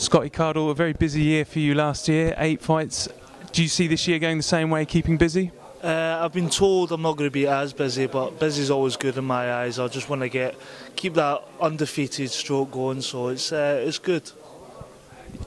Scotty Cardle, a very busy year for you last year, 8 fights. Do you see this year going the same way, keeping busy? I've been told I'm not going to be as busy, but busy is always good in my eyes. I just want to keep that undefeated stroke going, so it's good.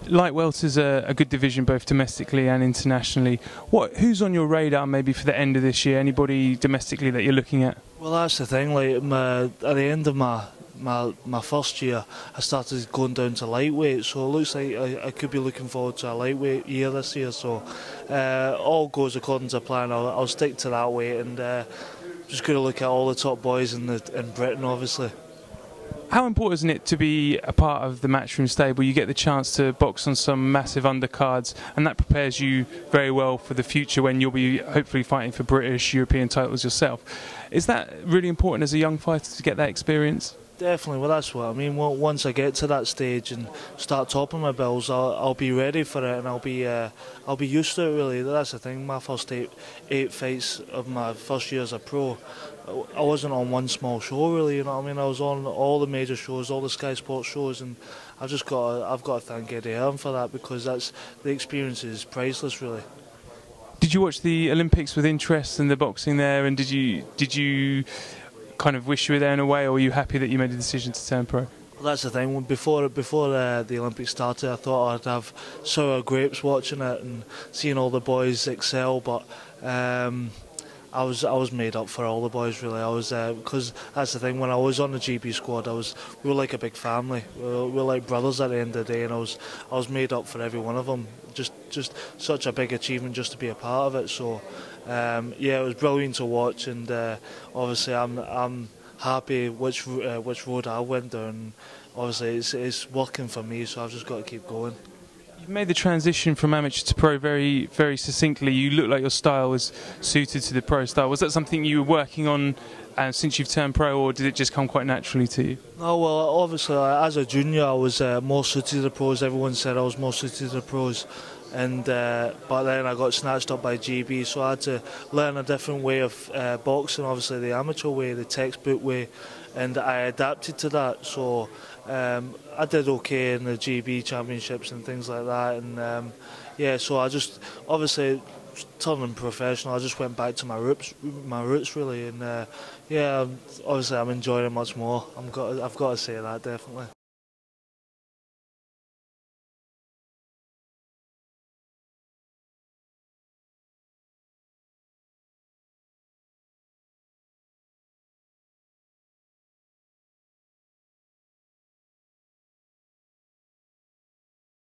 Light welter's a good division both domestically and internationally. Who's on your radar maybe for the end of this year? Anybody domestically that you're looking at? Well, that's the thing. Like at the end of my first year, I started going down to lightweight, so it looks like I could be looking forward to a lightweight year this year. So all goes according to plan. I'll stick to that weight, and just going to look at all the top boys in Britain, obviously. How important isn't it to be a part of the Matchroom stable? You get the chance to box on some massive undercards, and that prepares you very well for the future when you'll be hopefully fighting for British, European titles yourself. Is that really important as a young fighter to get that experience? Definitely, well that's what I mean. Once I get to that stage and start topping my bills, I'll be ready for it, and I'll be used to it really. That's the thing. My first eight fights of my first year as a pro, I wasn't on one small show really. You know what I mean? I was on all the major shows, all the Sky Sports shows, and I've got to thank Eddie Hearn for that, because the experience is priceless really. Did you watch the Olympics with interest in the boxing there, and did you kind of wish you were there in a way, or were you happy that you made a decision to turn pro? Well, that's the thing. Before the Olympics started, I thought I'd have sour grapes watching it and seeing all the boys excel, but I was made up for all the boys really. I was because that's the thing. When I was on the GB squad, we were like a big family. We were like brothers at the end of the day, and I was made up for every one of them. Just such a big achievement just to be a part of it. So yeah, it was brilliant to watch, and obviously I'm happy which road I went down. Obviously it's working for me, so I've just got to keep going. You've made the transition from amateur to pro very, very succinctly. You look like your style was suited to the pro style. Was that something you were working on since you've turned pro, or did it just come quite naturally to you? Oh well, obviously as a junior I was more suited to the pros. Everyone said I was more suited to the pros, and but then I got snatched up by GB, so I had to learn a different way of boxing. Obviously the amateur way, the textbook way, and I adapted to that. So I did okay in the GB championships and things like that, and yeah, so I just obviously turning professional, I just went back to my roots really, and yeah, obviously I'm enjoying it much more. I've got to say that, definitely.